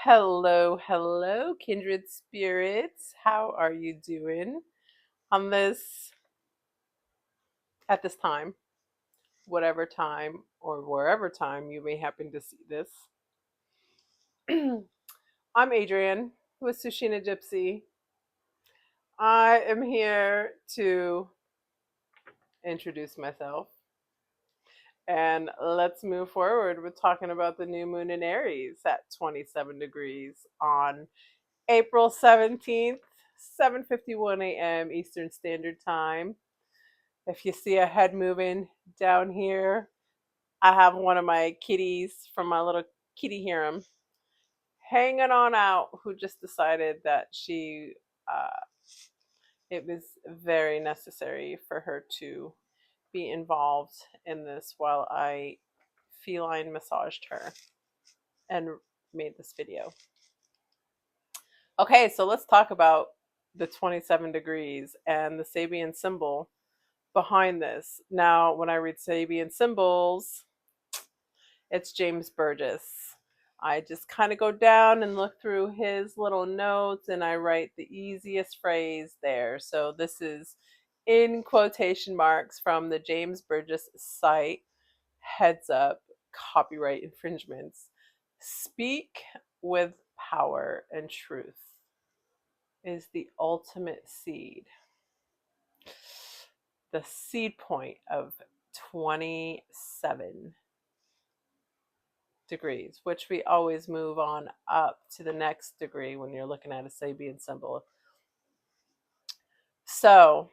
Hello, hello, kindred spirits. How are you doing on this at this time, whatever time or wherever time you may happen to see this? I'm Adrian with Sushina Gypsy. I am here to introduce myself and let's move forward with talking about the new moon in Aries at 27 degrees on April 17th, 7:51 a.m. Eastern Standard Time. If you see a head moving down here, I have one of my kitties from my little kitty harem hanging on out who just decided that uh, it was very necessary for her to be involved in this while I feline massaged her and made this video. Okay, so let's talk about the 27 degrees and the Sabian symbol behind this. Now, when I read Sabian symbols, it's James Burgess. I just kind of go down and look through his little notes and I write the easiest phrase there. So this is in quotation marks from the James Burgess site. Heads up, copyright infringements. Speak with power and truth is the ultimate seed. The seed point of 27 degrees, which we always move on up to the next degree when you're looking at a Sabian symbol. So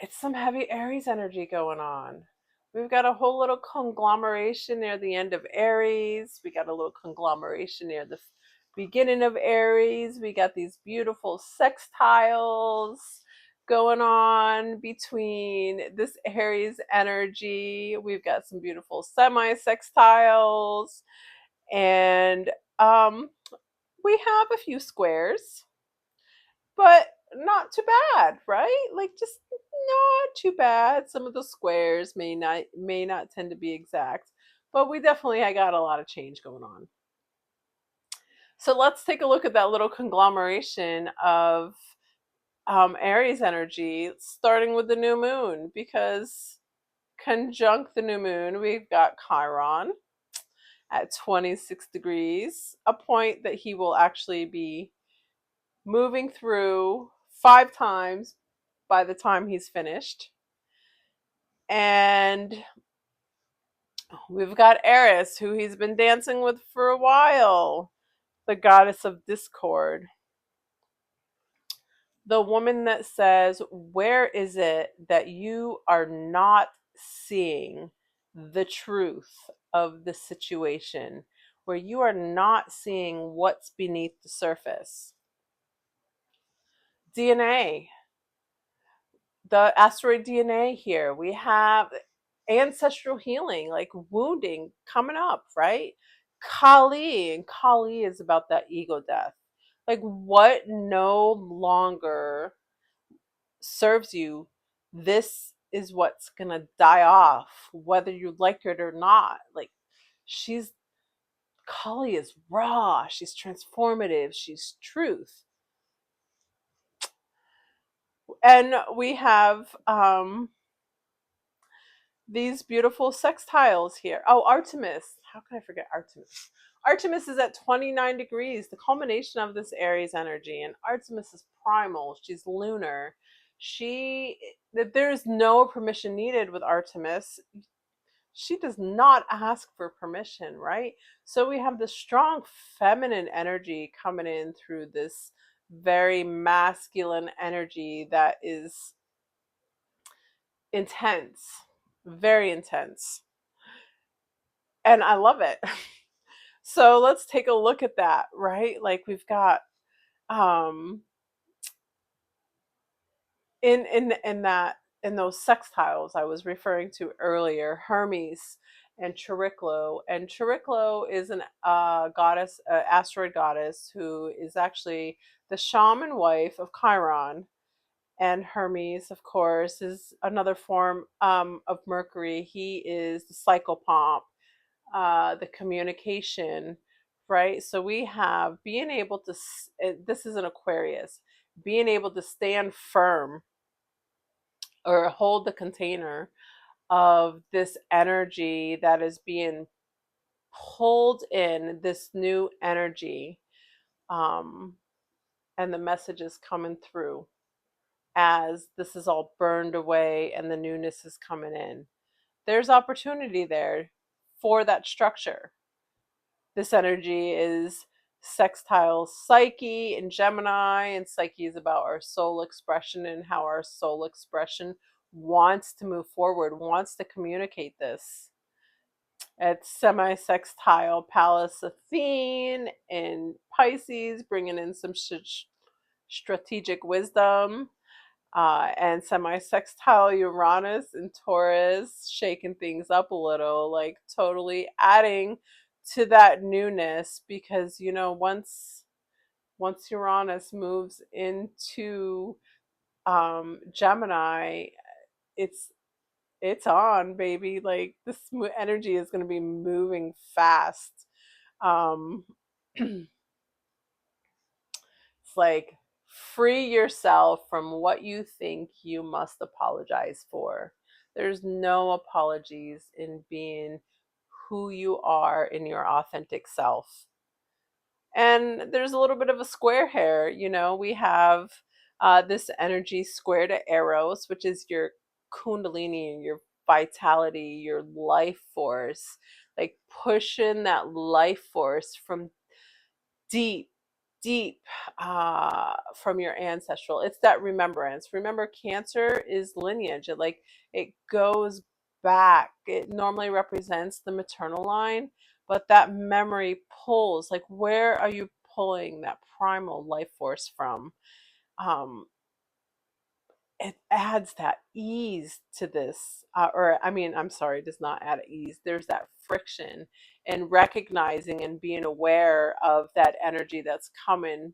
it's some heavy Aries energy going on. We've got a whole little conglomeration near the end of Aries. We got a little conglomeration near the beginning of Aries. We got these beautiful sextiles going on between this Aries energy. We've got some beautiful semi sextiles, and um, we have a few squares, but not too bad, right? Like just not too bad. Some of the squares may not tend to be exact, but we definitely I got a lot of change going on. So let's take a look at that little conglomeration of Aries energy, starting with the new moon, because conjunct the new moon, we've got Chiron at 26 degrees, a point that he will actually be moving through 5 times by the time he's finished. And we've got Eris, who he's been dancing with for a while, the goddess of discord. The woman that says, where is it that you are not seeing the truth of the situation, where you are not seeing what's beneath the surface? DNA, the asteroid DNA here. We have ancestral healing, like wounding coming up, right? Kali, and Kali is about that ego death. Like what no longer serves you, this is what's gonna die off, whether you like it or not. Like she's Kali is raw, she's transformative, she's truth. And we have these beautiful sextiles here. Oh, Artemis. How can I forget Artemis? Artemis is at 29 degrees, the culmination of this Aries energy. And Artemis is primal. She's lunar. There's no permission needed with Artemis. She does not ask for permission, right? So we have the strong feminine energy coming in through this very masculine energy that is intense, very intense. And I love it. So let's take a look at that, right? Like we've got um in those sextiles I was referring to earlier, Hermes and Chariklo. And Chariklo is an goddess, asteroid goddess, who is actually the shaman wife of Chiron. And Hermes, of course, is another form of Mercury. He is the psychopomp, the communication, right? So we have being able to, this is an Aquarius, being able to stand firm or hold the container of this energy that is being pulled in, this new energy, um, and the message is coming through as this is all burned away and the newness is coming in. There's opportunity there for that structure. This energy is sextile Psyche in Gemini, and Psyche is about our soul expression and how our soul expression wants to move forward, wants to communicate this. It's semi-sextile Pallas Athene in Pisces, bringing in some strategic wisdom, and semi-sextile Uranus and Taurus, shaking things up a little, like totally adding to that newness, because once Uranus moves into Gemini, it's it's on, baby. Like this energy is going to be moving fast. Um, it's like free yourself from what you think you must apologize for. There's no apologies in being who you are in your authentic self. And there's a little bit of a square here. We have this energy square to Eros, which is your kundalini, your vitality, your life force, like pushing that life force from deep, deep, from your ancestral. It's that remembrance. Remember, Cancer is lineage. It goes back. It normally represents the maternal line, but that memory pulls. Like, where are you pulling that primal life force from? Um, it adds that ease to this, or I mean, I'm sorry, it does not add ease. There's that friction, and recognizing and being aware of that energy that's coming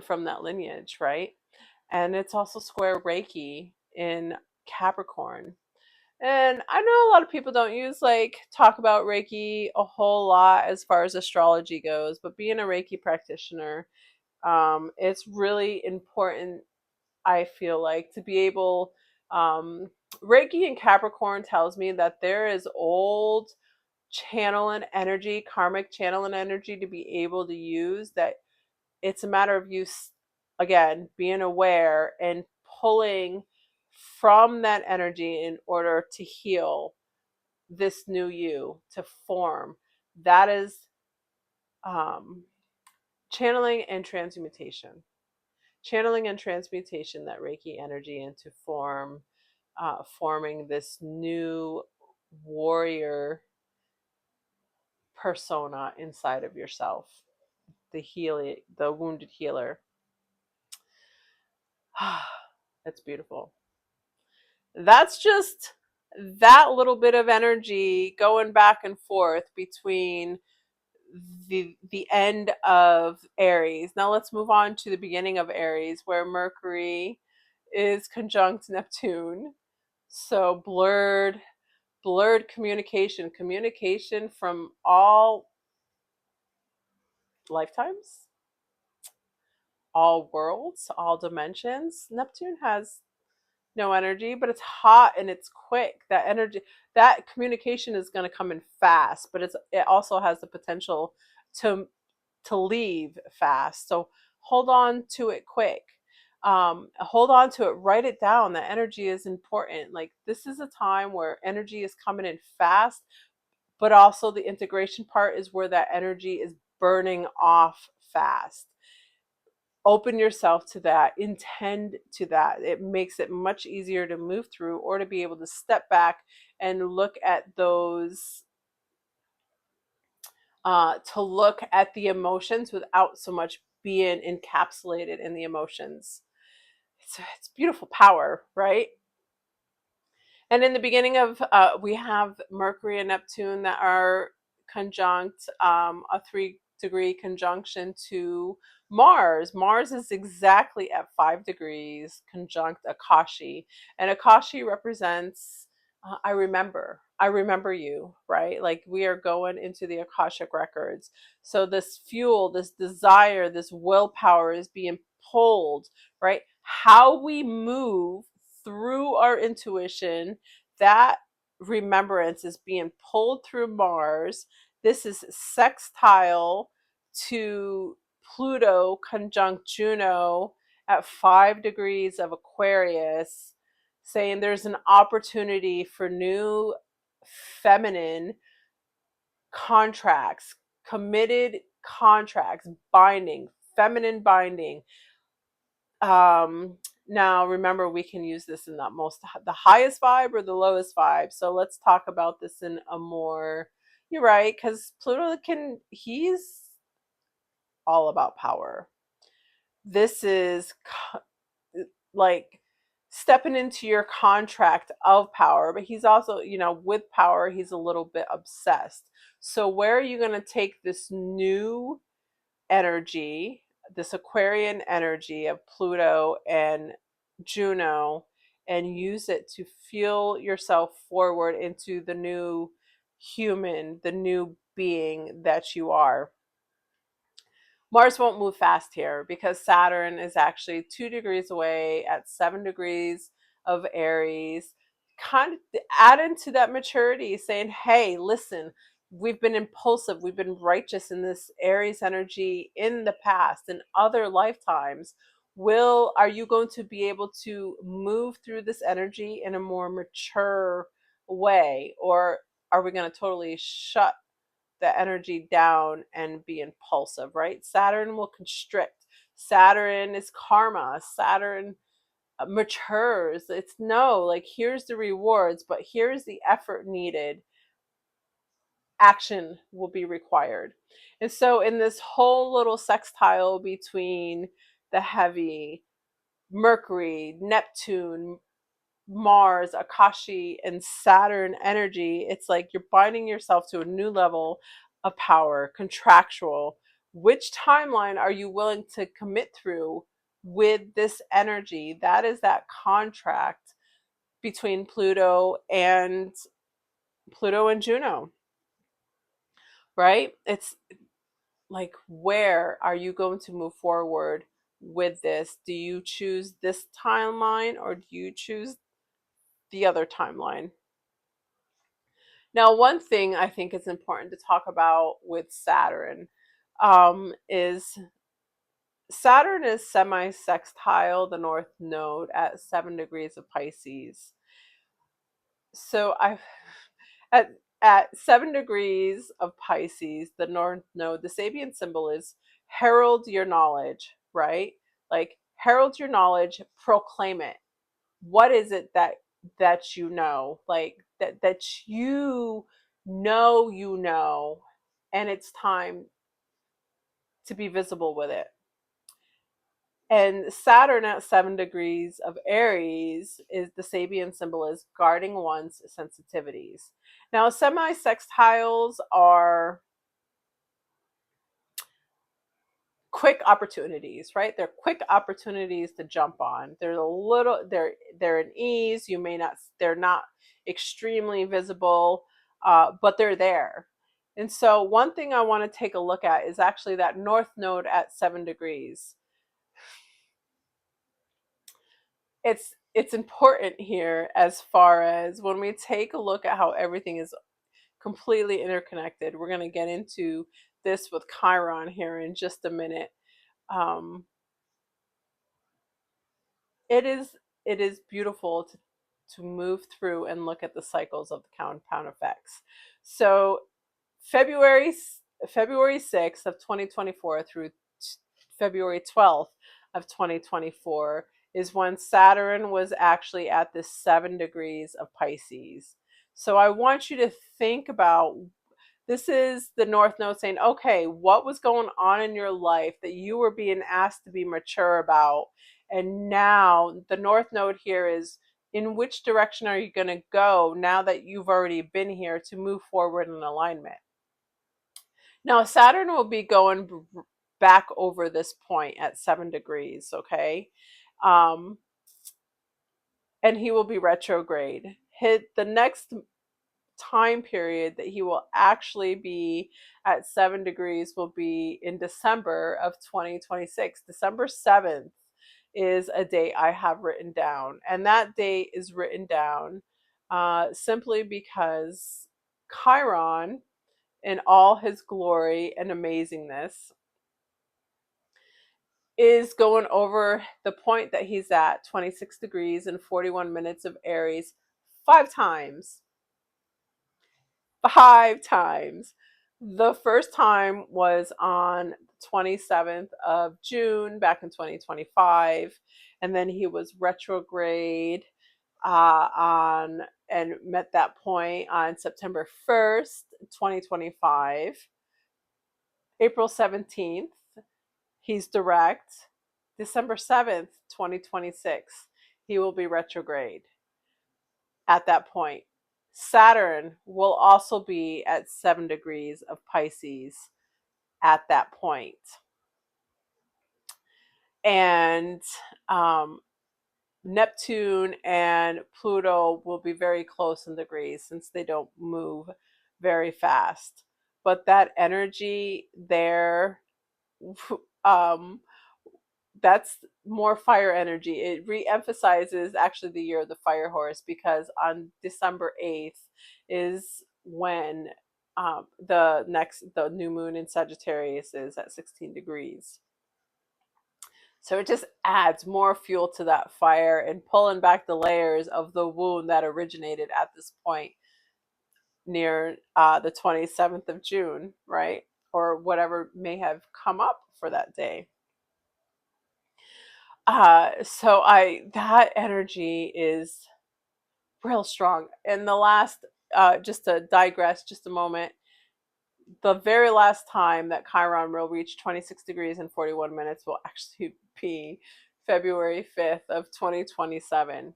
from that lineage, right? And it's also square Reiki in Capricorn. And I know a lot of people don't talk about Reiki a whole lot as far as astrology goes, but being a Reiki practitioner, it's really important, I feel like, to be able, um, Reiki in Capricorn tells me that there is old channeling energy, karmic channeling energy to be able to use, that it's a matter of you, again, being aware and pulling from that energy in order to heal this new you, to form. That is, um, channeling and transmutation. Channeling and transmutation, that Reiki energy into form, forming this new warrior persona inside of yourself, the wounded healer. That's beautiful. That's just that little bit of energy going back and forth between the end of Aries. Now let's move on to the beginning of Aries, where Mercury is conjunct Neptune. So blurred communication from all lifetimes, all worlds, all dimensions. Neptune has no energy, but it's hot and it's quick. That energy, that communication is going to come in fast, but it also has the potential to leave fast. So hold on to it quick. Hold on to it. Write it down. That energy is important. Like, this is a time where energy is coming in fast, but also the integration part is where that energy is burning off fast. Open yourself to that, intend to that. It makes it much easier to move through, or to be able to step back and look at those, to look at the emotions without so much being encapsulated in the emotions. It's beautiful power, right? And in the beginning of, we have Mercury and Neptune that are conjunct, a 3-degree conjunction to Mars. Mars is exactly at 5 degrees conjunct Akashi. And Akashi represents I remember you, right? Like we are going into the Akashic records. So this fuel, this desire, this willpower is being pulled, right? How we move through our intuition, that remembrance is being pulled through Mars. This is sextile to Pluto conjunct Juno at 5 degrees of Aquarius, saying there's an opportunity for new feminine contracts, committed contracts, binding, feminine binding. Now remember, we can use this in the highest vibe or the lowest vibe. So let's talk about this in a more, you're right, because Pluto he's all about power. This is like stepping into your contract of power, but he's also, with power, he's a little bit obsessed. So, where are you going to take this new energy, this Aquarian energy of Pluto and Juno, and use it to feel yourself forward into the new human, the new being that you are? Mars won't move fast here because Saturn is actually 2 degrees away at 7 degrees of Aries. Kind of add into that maturity, saying, hey, listen, we've been impulsive, we've been righteous in this Aries energy in the past, in other lifetimes. Are you going to be able to move through this energy in a more mature way? Or are we going to totally shut the energy down and be impulsive, right? Saturn will constrict. Saturn is karma. Saturn matures. It's no, like, here's the rewards, but here's the effort needed. Action will be required. And so, in this whole little sextile between the heavy Mercury, Neptune, Mars, Akashi, and Saturn energy, it's like you're binding yourself to a new level of power, contractual. Which timeline are you willing to commit through with this energy? That is that contract between Pluto and Juno, right? It's like, where are you going to move forward with this? Do you choose this timeline or do you choose the other timeline? Now, one thing I think is important to talk about with Saturn is Saturn is semi-sextile the North Node at 7 degrees of Pisces. So at 7 degrees of Pisces, the North Node, the Sabian symbol is herald your knowledge, right? Like, herald your knowledge, proclaim it. What is it that you know, like that you know, and it's time to be visible with it. And Saturn at 7 degrees of Aries, is the Sabian symbol is guarding one's sensitivities. Now, semi-sextiles are quick opportunities, right? They're quick opportunities to jump on. They're an ease. They're not extremely visible, but they're there. And so one thing I want to take a look at is actually that North Node at 7 degrees. It's important here, as far as when we take a look at how everything is completely interconnected. We're going to get into this with Chiron here in just a minute. Um, it is beautiful to move through and look at the cycles of the compound effects. So February February 6th of 2024 through February 12th of 2024 is when Saturn was actually at this 7 degrees of Pisces. So I want you to think about, this is the North Node saying, okay, what was going on in your life that you were being asked to be mature about? And now the North Node here is, in which direction are you going to go now that you've already been here to move forward in alignment? Now, Saturn will be going back over this point at 7 degrees, okay? And he will be retrograde. hit the next time period that he will actually be at 7 degrees will be in December of 2026. December 7th is a date I have written down, and that date is written down simply because Chiron, in all his glory and amazingness, is going over the point that he's at, 26 degrees and 41 minutes of Aries, 5 times. 5 times. The first time was on 27th of June back in 2025, and then he was retrograde on and met that point on September 1st, 2025. April 17th, he's direct. December 7th, 2026, he will be retrograde at that point. Saturn will also be at 7 degrees of Pisces at that point. And Neptune and Pluto will be very close in degrees since they don't move very fast. But that energy there, um, that's more fire energy. It re-emphasizes actually the year of the fire horse, because on December 8th is when the new moon in Sagittarius is at 16 degrees. So it just adds more fuel to that fire and pulling back the layers of the wound that originated at this point near the 27th of June, right? Or whatever may have come up for that day. So that energy is real strong. And the last, just to digress just a moment, the very last time that Chiron will reach 26 degrees and 41 minutes will actually be February 5th of 2027.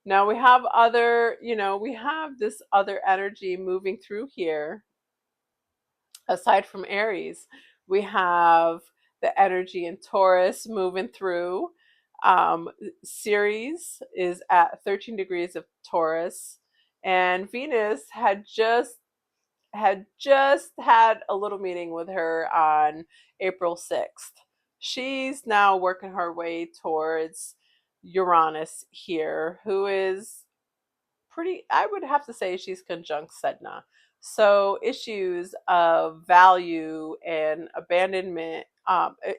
Now we have we have this other energy moving through here. Aside from Aries, we have the energy in Taurus moving through. Ceres is at 13 degrees of Taurus, and Venus had a little meeting with her on April 6th. She's now working her way towards Uranus here, who is pretty, I would have to say she's conjunct Sedna. So issues of value and abandonment,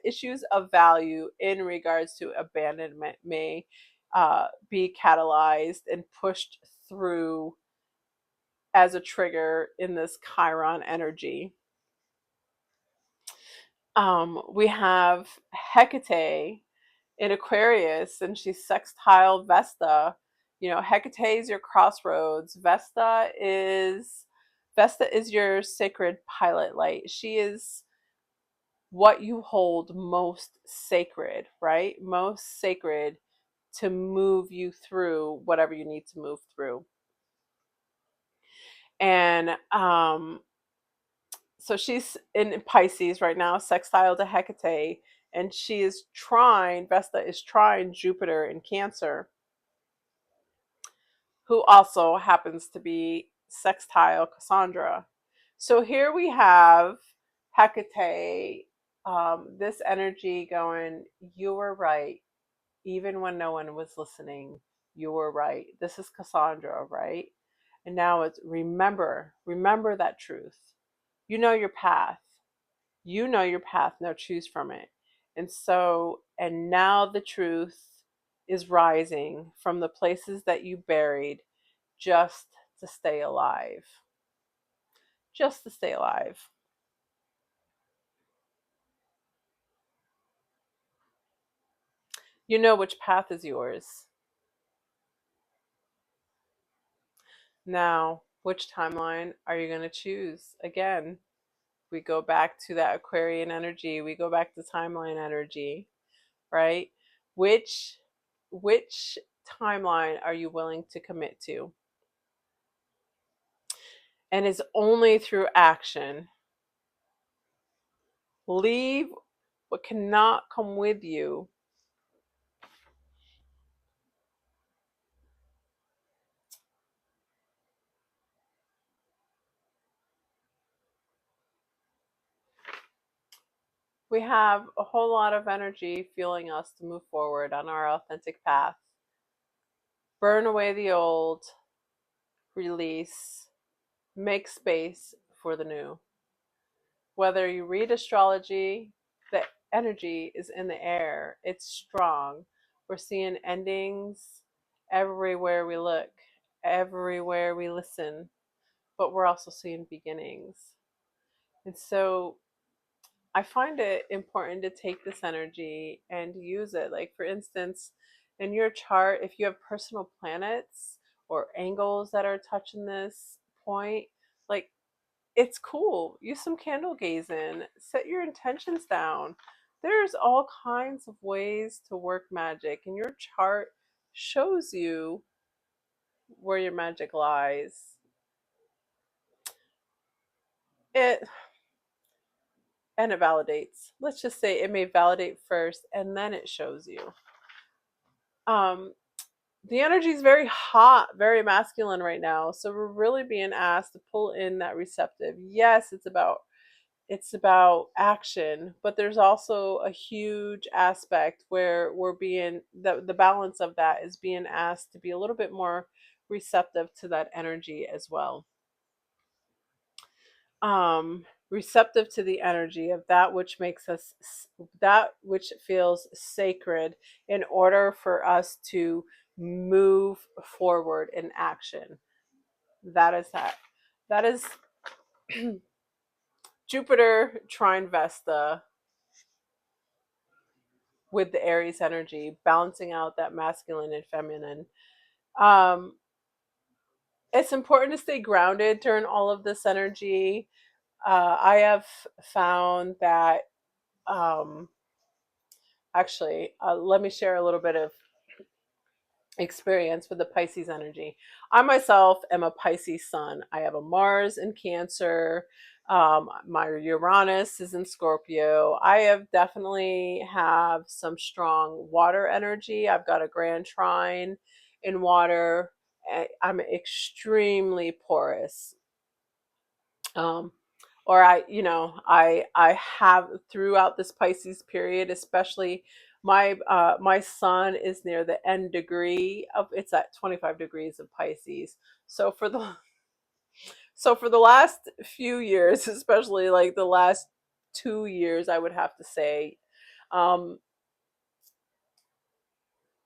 issues of value in regards to abandonment may be catalyzed and pushed through as a trigger in this Chiron energy. We have Hecate in Aquarius, and she's sextile Vesta. Hecate is your crossroads. Vesta is your sacred pilot light. She is what you hold most sacred, right? Most sacred to move you through whatever you need to move through. And so she's in Pisces right now, sextile to Hecate, and Vesta is trine Jupiter in Cancer, who also happens to be sextile Cassandra. So here we have Hecate, this energy going, you were right, even when no one was listening, you were right. This is Cassandra, right? And now it's remember that truth. You know your path. Now choose from it. And now the truth is rising from the places that you buried just to stay alive. Just to stay alive. You know which path is yours. Now, which timeline are you going to choose? Again, we go back to that Aquarian energy. We go back to timeline energy, right? Which timeline are you willing to commit to? And it's only through action. Leave what cannot come with you. We have a whole lot of energy fueling us to move forward on our authentic path. Burn away the old, release, make space for the new. Whether you read astrology, the energy is in the air, it's strong. We're seeing endings everywhere we look, everywhere we listen, but we're also seeing beginnings. And so I find it important to take this energy and use it. Like, for instance, in your chart, if you have personal planets or angles that are touching this point, like, it's cool. Use some candle gazing, set your intentions down. There's all kinds of ways to work magic, and your chart shows you where your magic lies. It and it validates. Let's just say it may validate first and then it shows you. Um the energy is very hot, very masculine right now. So we're really being asked to pull in that receptive. Yes, it's about action, but there's also a huge aspect where we're being the balance of that is being asked to be a little bit more receptive to that energy as well. Receptive to the energy of that which makes us, that which feels sacred, in order for us to move forward in action. That is Jupiter trine Vesta with the Aries energy, balancing out that masculine and feminine. Um, it's important to stay grounded during all of this energy. I have found that, um, actually, let me share a little bit of experience with the Pisces energy. I myself am a Pisces sun. I have a Mars in Cancer. My Uranus is in Scorpio. I have definitely have some strong water energy. I've got a grand trine in water. I'm extremely porous. Um, or I have throughout this Pisces period, especially my sun is near the end degree of, it's at 25 degrees of Pisces. So for the last few years, especially like the last 2 years, I would have to say, um,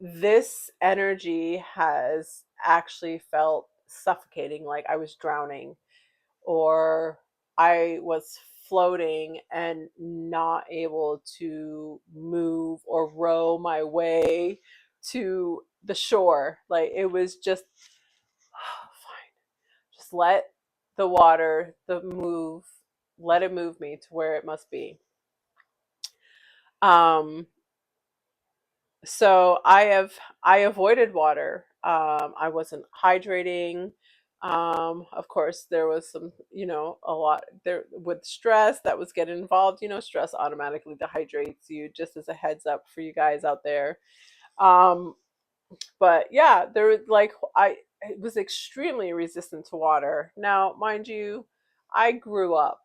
this energy has actually felt suffocating, like I was drowning, or I was floating and not able to move or row my way to the shore. Like, it was just, fine. Just let the water, let it move me to where it must be. Um, so I avoided water. I wasn't hydrating. Of course, there was some, a lot there with stress that was getting involved. Stress automatically dehydrates you. Just as a heads up for you guys out there. Um, but yeah, there was like I was extremely resistant to water. Now, mind you, I grew up,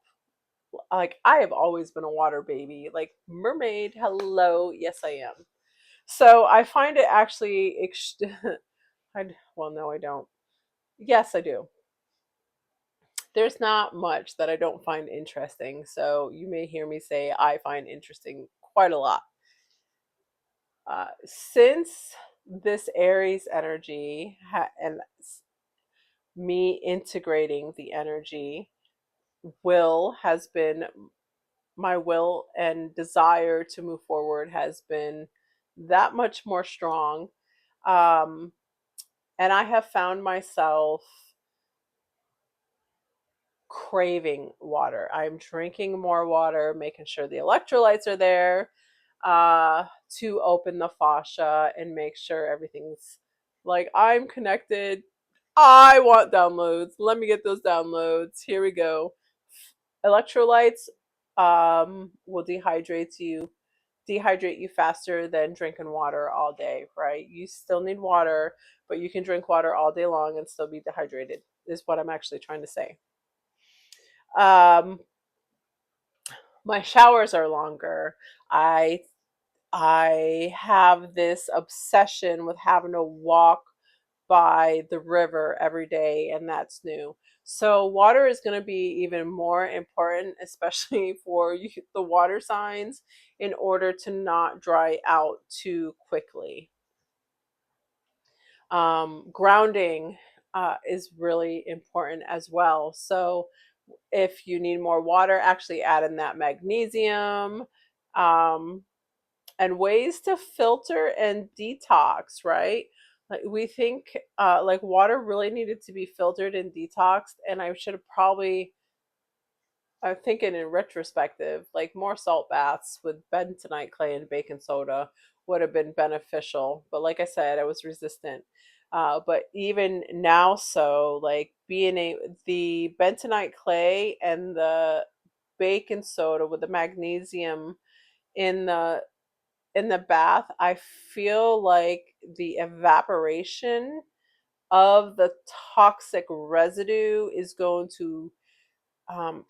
like, I have always been a water baby, like mermaid. Hello, yes, I am. So I find it actually, well, no, I don't. Yes, I do. There's not much that I don't find interesting. So you may hear me say I find interesting quite a lot. Since this Aries energy and me integrating the energy, will has been my will and desire to move forward has been that much more strong. Um, and I have found myself craving water. I'm drinking more water, making sure the electrolytes are there, uh, to open the fascia and make sure everything's, like, I'm connected. I want downloads. Let me get those downloads. Here we go. Electrolytes will dehydrate you faster than drinking water all day, right? You still need water, but you can drink water all day long and still be dehydrated, is what I'm actually trying to say. Um, My showers are longer. I I have this obsession with having to walk by the river every day, and that's new. So water is going to be even more important, especially for you, the water signs, in order to not dry out too quickly. Grounding is really important as well. So if you need more water, actually add in that magnesium. Um, and ways to filter and detox, right? Like we think like water really needed to be filtered and detoxed, and I should have probably, I'm thinking in retrospective, like more salt baths with bentonite clay and baking soda would have been beneficial. But like I said, I was resistant. But even now, so like the bentonite clay and the baking soda with the magnesium in the bath, I feel like the evaporation of the toxic residue is going to um,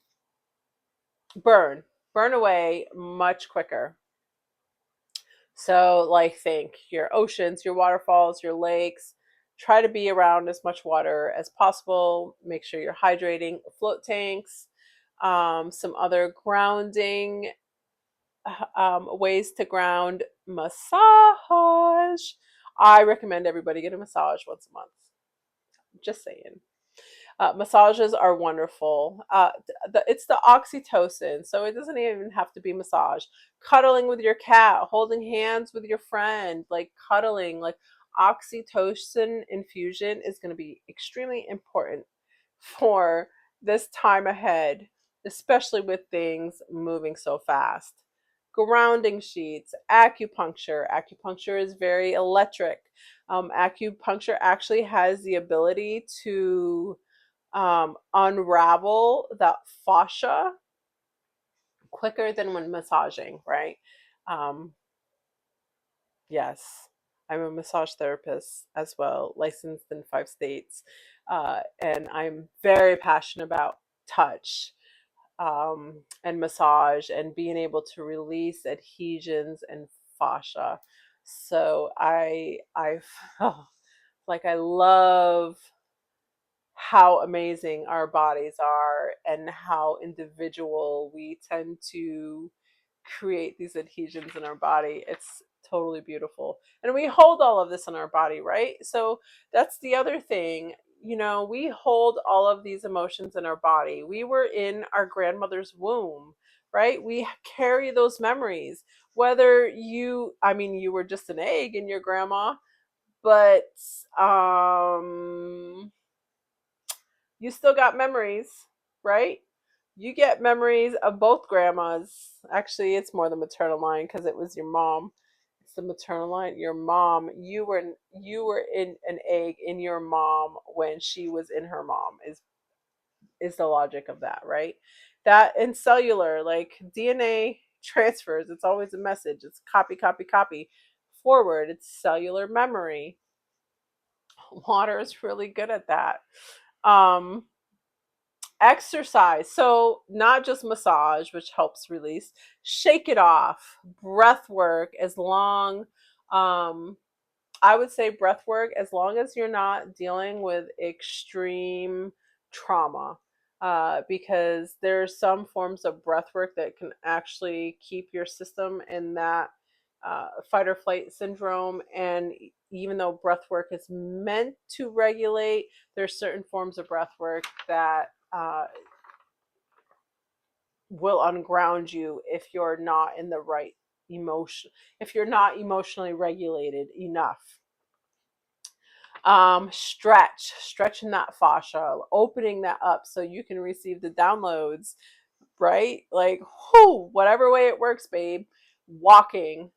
burn burn away much quicker. So, like, think your oceans, your waterfalls, your lakes. Try to be around as much water as possible. Make sure you're hydrating. Float tanks, some other grounding ways to ground. Massage. I recommend everybody get a massage once a month. Just saying. Massages are wonderful. It's the oxytocin, so it doesn't even have to be massage. Cuddling with your cat, holding hands with your friend, like cuddling, like oxytocin infusion is going to be extremely important for this time ahead, especially with things moving so fast. Grounding sheets, acupuncture. Acupuncture is very electric. Acupuncture actually has the ability to unravel that fascia quicker than when massaging, right? Um, yes, I'm a massage therapist as well, licensed in 5 states. And I'm very passionate about touch and massage and being able to release adhesions and fascia. So oh, like I love how amazing our bodies are and how individual we tend to create these adhesions in our body. It's totally beautiful. And we hold all of this in our body, right? So that's the other thing. You know, we hold all of these emotions in our body. We were in our grandmother's womb, right? We carry those memories. Whether I mean, you were just an egg in your grandma, but um you still got memories, right? You get memories of both grandmas. Actually, it's more the maternal line because it was your mom. It's the maternal line. Your mom. You were in an egg in your mom when she was in her mom. Is the logic of that, right? That in cellular, like DNA transfers. It's always a message. It's copy, copy, copy forward. It's cellular memory. Water is really good at that. Um, Exercise, so not just massage, which helps release. Shake it off. Breath work, as long um I would say breath work as long as you're not dealing with extreme trauma, because there's some forms of breath work that can actually keep your system in that fight or flight syndrome. And even though breath work is meant to regulate, there's certain forms of breath work that will unground you if you're not in the right emotion, if you're not emotionally regulated enough. Stretching that fascia, opening that up so you can receive the downloads, right? Like, whoo, whatever way it works, babe. Walking,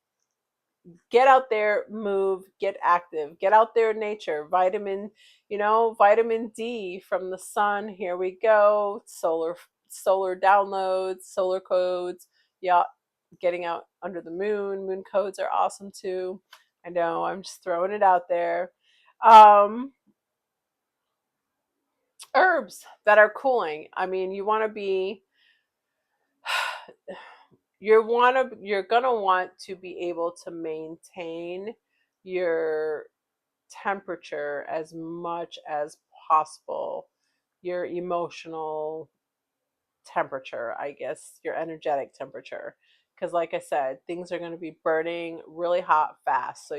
get out there, move, get active, get out there in nature. Vitamin D from the sun. Here we go. Solar downloads, solar codes. Yeah, getting out under the moon. Moon codes are awesome too. I know, I'm just throwing it out there. Um, Herbs that are cooling. I mean, you want to be you're gonna want to be able to maintain your temperature as much as possible, your emotional temperature, I guess, your energetic temperature. Because, like I said, things are going to be burning really hot fast. So,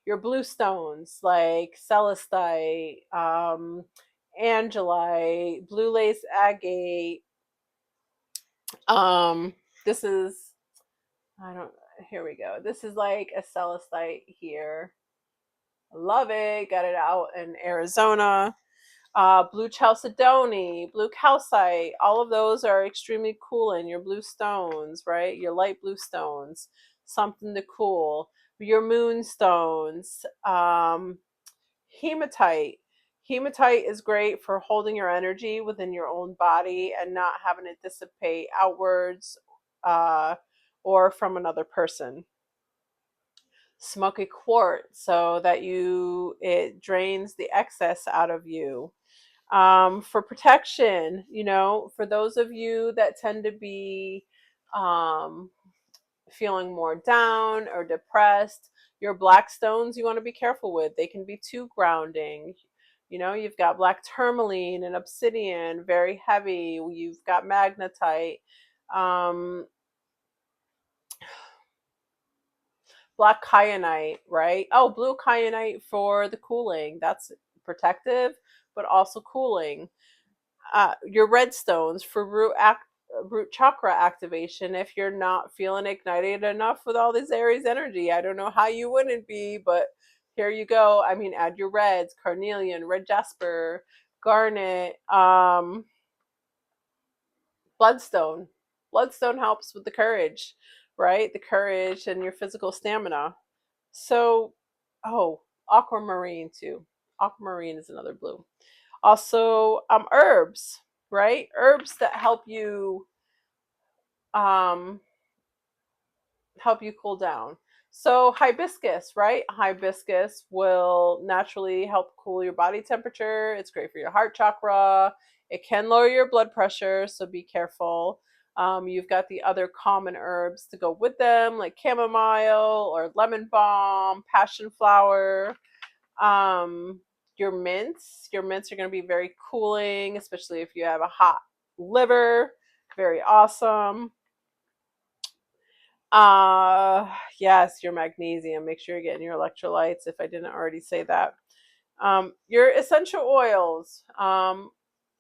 your blue stones like celestite, angelite, blue lace agate. Um, this is, I don't, here we go. This is like a celestite here. Love it. Got it out in Arizona. Blue chalcedony, blue calcite, all of those are extremely cooling. Your blue stones, right? Your light blue stones, something to cool. Your moonstones, hematite. Hematite is great for holding your energy within your own body and not having it dissipate outwards uh, or from another person. Smoky quartz, so that it drains the excess out of you. For protection, for those of you that tend to be um, feeling more down or depressed, your black stones you want to be careful with. They can be too grounding. You've got black tourmaline and obsidian, very heavy. You've got magnetite. Um, Black kyanite, right? Oh, blue kyanite for the cooling. That's protective, but also cooling. Your red stones for root chakra activation. If you're not feeling ignited enough with all this Aries energy, I don't know how you wouldn't be, but here you go. I mean, add your reds: carnelian, red jasper, garnet, bloodstone. Bloodstone helps with the courage, right? The courage and your physical stamina. So, oh, aquamarine too. Aquamarine is another blue. Also, herbs, right? Herbs that um, help you cool down. So hibiscus, right? Hibiscus will naturally help cool your body temperature. It's great for your heart chakra. It can lower your blood pressure, so be careful. You've got the other common herbs to go with them, like chamomile or lemon balm, passion flower. Um, your mints are going to be very cooling, especially if you have a hot liver. Very awesome. Uh, yes, your magnesium. Make sure you're getting your electrolytes if I didn't already say that. Your essential oils.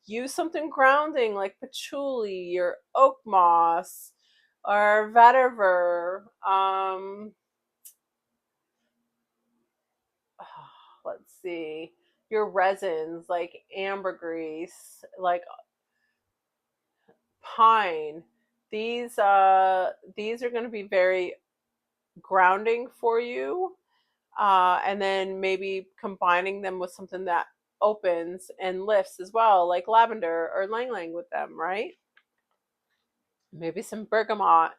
Use something grounding like patchouli or oak moss or vetiver. Let's see. Your resins like ambergris, like pine. These are going to be very grounding for you, and then maybe combining them with something that opens and lifts as well, like lavender or lang lang with them, right? Maybe some bergamot,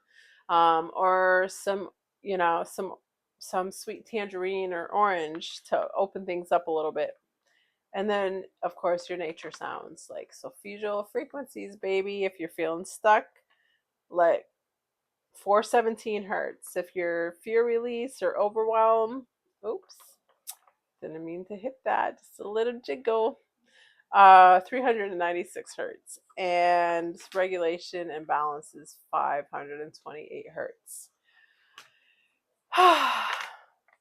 or some sweet tangerine or orange to open things up a little bit. And then, of course, your nature sounds like solfegial frequencies, baby. If you're feeling stuck, like 417 hertz. If you're fear release or overwhelm, oops, didn't mean to hit that. Just a little jiggle. 396 hertz. And regulation and balance is 528 hertz.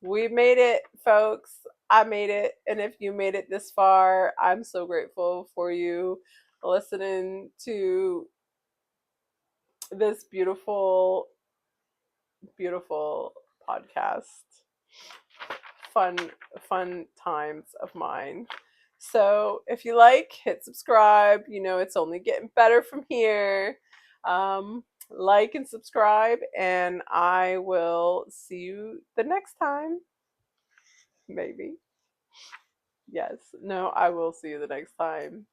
We made it, folks. I made it. And if you made it this far, I'm so grateful for you listening to this beautiful, beautiful podcast. Fun, fun times of mine. So if you like, hit subscribe. It's only getting better from here. Like and subscribe, and I will see you the next time. Maybe. Yes. No, I will see you the next time.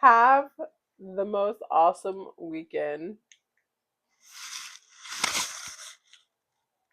Have the most awesome weekend.